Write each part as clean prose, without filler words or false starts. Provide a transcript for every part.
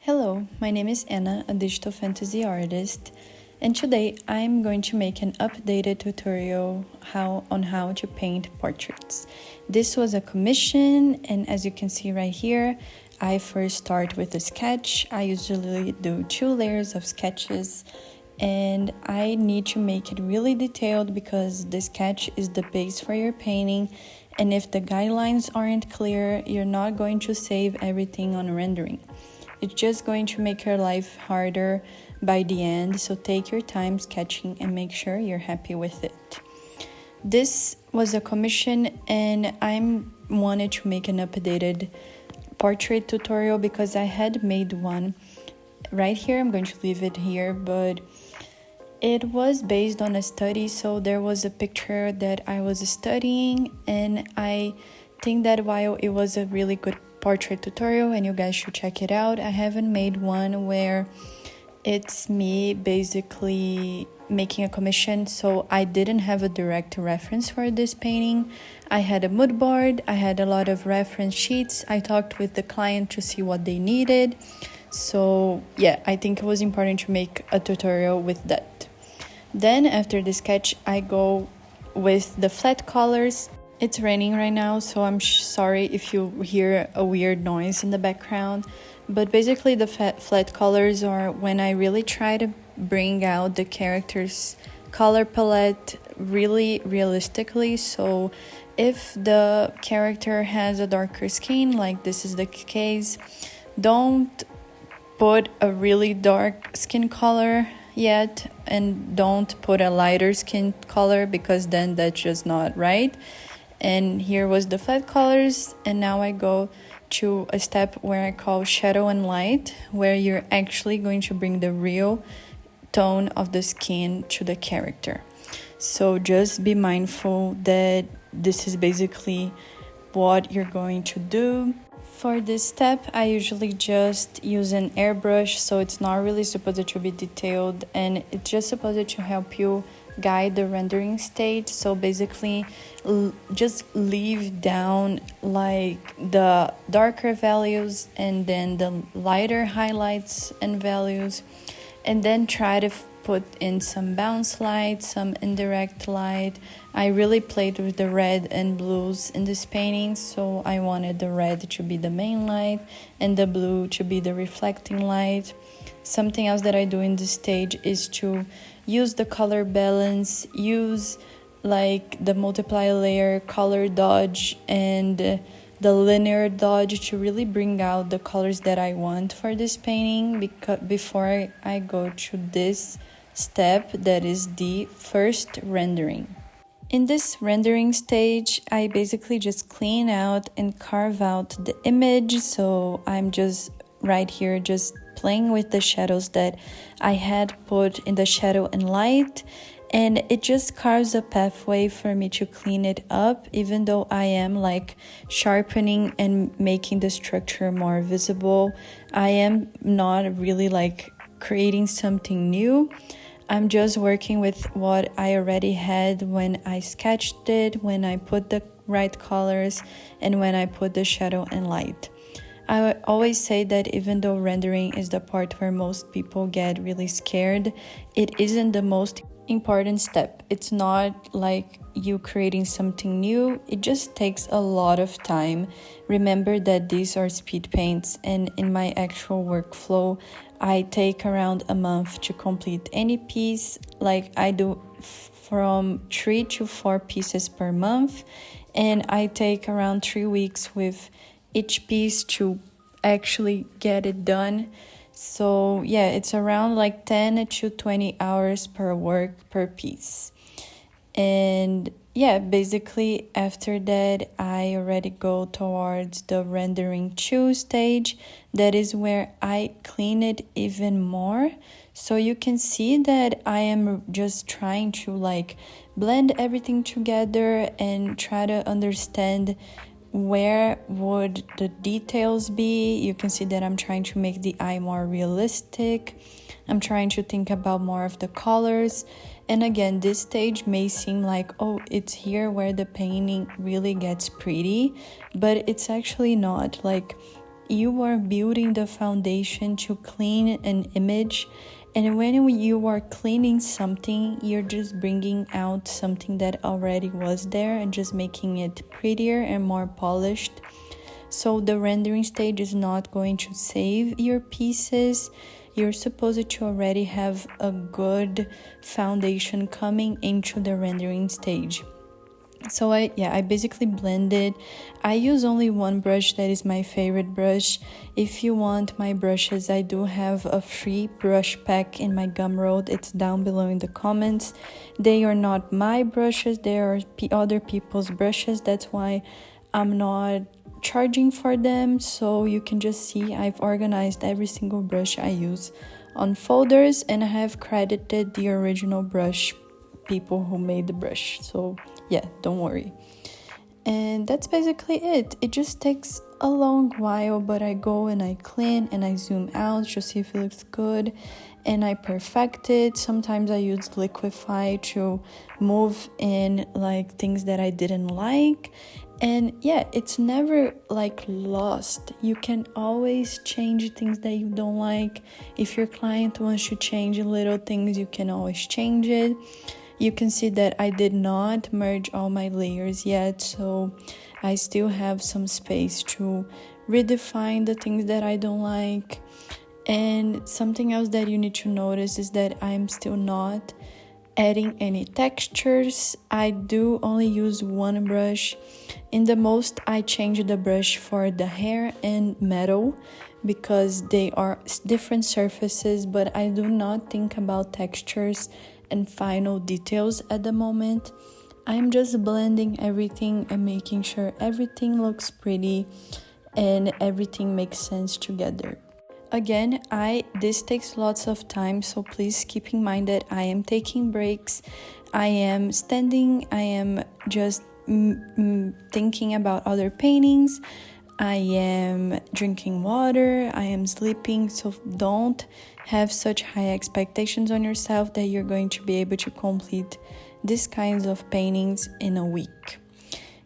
Hello, my name is Anna, a digital fantasy artist, and today I'm going to make an updated tutorial on how to paint portraits. This was a commission, and as you can see right here, I first start with a sketch. I usually do 2 layers of sketches, and I need to make it really detailed because the sketch is the base for your painting, and if the guidelines aren't clear, you're not going to save everything on rendering. It's just going to make your life harder by the end, so take your time sketching and make sure you're happy with it. This was a commission and I wanted to make an updated portrait tutorial because I had made one right here. I'm going to leave it here, but it was based on a study, so there was a picture that I was studying, and I think that while it was a really good portrait tutorial and you guys should check it out, I haven't made one where it's me basically making a commission, so I didn't have a direct reference for this painting. I had a mood board, I had a lot of reference sheets, I talked with the client to see what they needed. So yeah, I think it was important to make a tutorial with that. Then after the sketch, I go with the flat colors. It's raining right now, so I'm sorry if you hear a weird noise in the background. But basically the flat colors are when I really try to bring out the character's color palette really realistically. So if the character has a darker skin, like this is the case, don't put a really dark skin color yet, and don't put a lighter skin color because then that's just not right. And here was the flat colors, and now I go to a step where I call shadow and light, where you're actually going to bring the real tone of the skin to the character. So just be mindful that this is basically what you're going to do. For this step, I usually just use an airbrush, so it's not really supposed to be detailed, and it's just supposed to help you guide the rendering stage. So basically just leave down like the darker values and then the lighter highlights and values, and then try to put in some bounce light, some indirect light. I really played with the red and blues in this painting, so I wanted the red to be the main light and the blue to be the reflecting light. Something else that I do in this stage is to use the color balance, use like the multiply layer, color dodge, and the linear dodge to really bring out the colors that I want for this painting before I go to this step that is the first rendering. In this rendering stage, I basically just clean out and carve out the image, so I'm just right here just playing with the shadows that I had put in the shadow and light, and it just carves a pathway for me to clean it up, even though I am like sharpening and making the structure more visible. I am not really like creating something new. I'm just working with what I already had when I sketched it, when I put the right colors, and when I put the shadow and light. I always say that even though rendering is the part where most people get really scared, it isn't the most important step. It's not like you creating something new, it just takes a lot of time. Remember that these are speed paints, and in my actual workflow, I take around a month to complete any piece. Like I do from 3 to 4 pieces per month, and I take around 3 weeks with each piece to actually get it done. So yeah, it's around like 10 to 20 hours per piece. And yeah, basically after that I already go towards the rendering 2 stage. That is where I clean it even more. So you can see that I am just trying to like blend everything together and try to understand where would the details be. You can see that I'm trying to make the eye more realistic. I'm trying to think about more of the colors. And again, this stage may seem like, oh, it's here where the painting really gets pretty, but it's actually not. Like you are building the foundation to clean an image, and when you are cleaning something, you're just bringing out something that already was there and just making it prettier and more polished. So the rendering stage is not going to save your pieces. You're supposed to already have a good foundation coming into the rendering stage. So I basically blended. I use only one brush that is my favorite brush. If you want my brushes, I do have a free brush pack in my Gumroad. It's down below in the comments. They are not my brushes, they are other people's brushes. That's why I'm not charging for them. So you can just see I've organized every single brush I use on folders, and I have credited the original brush people who made the brush. So yeah, don't worry. And that's basically it. It just takes a long while, but I go and I clean and I zoom out to see if it looks good, and I perfect it. Sometimes I use Liquify to move in like things that I didn't like. And yeah, it's never like lost. You can always change things that you don't like. If your client wants to change little things, you can always change it. You can see that I did not merge all my layers yet, so I still have some space to redefine the things that I don't like. And something else that you need to notice is that I'm still not adding any textures. I do only use one brush. In the most, I change the brush for the hair and metal because they are different surfaces, but I do not think about textures and final details at the moment. I'm just blending everything and making sure everything looks pretty and everything makes sense together. Again, this takes lots of time, so please keep in mind that I am taking breaks. I am standing, I am just thinking about other paintings, I am drinking water, I am sleeping. So don't have such high expectations on yourself that you're going to be able to complete these kinds of paintings in a week.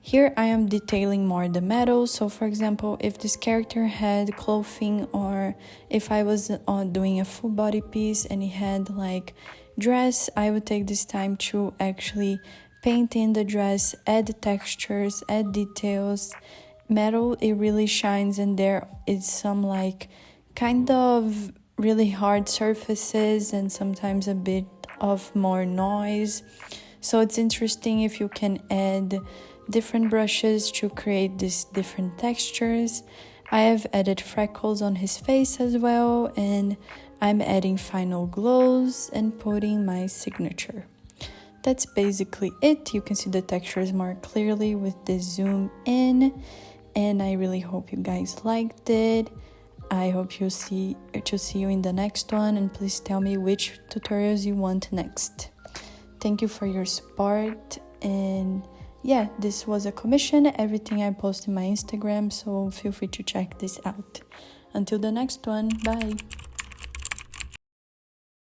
Here I am detailing more the metal. So for example, if this character had clothing, or if I was doing a full body piece and it had like dress, I would take this time to actually paint in the dress, add textures, add details. Metal, it really shines, and there is some like kind of really hard surfaces and sometimes a bit of more noise. So it's interesting if you can add different brushes to create these different textures. I have added freckles on his face as well, and I'm adding final glows and putting my signature. That's basically it. You can see the textures more clearly with the zoom in, and I really hope you guys liked it. I hope to see you in the next one, and please tell me which tutorials you want next. Thank you for your support, and yeah, this was a commission. Everything I post in my Instagram, so feel free to check this out. Until the next one, bye.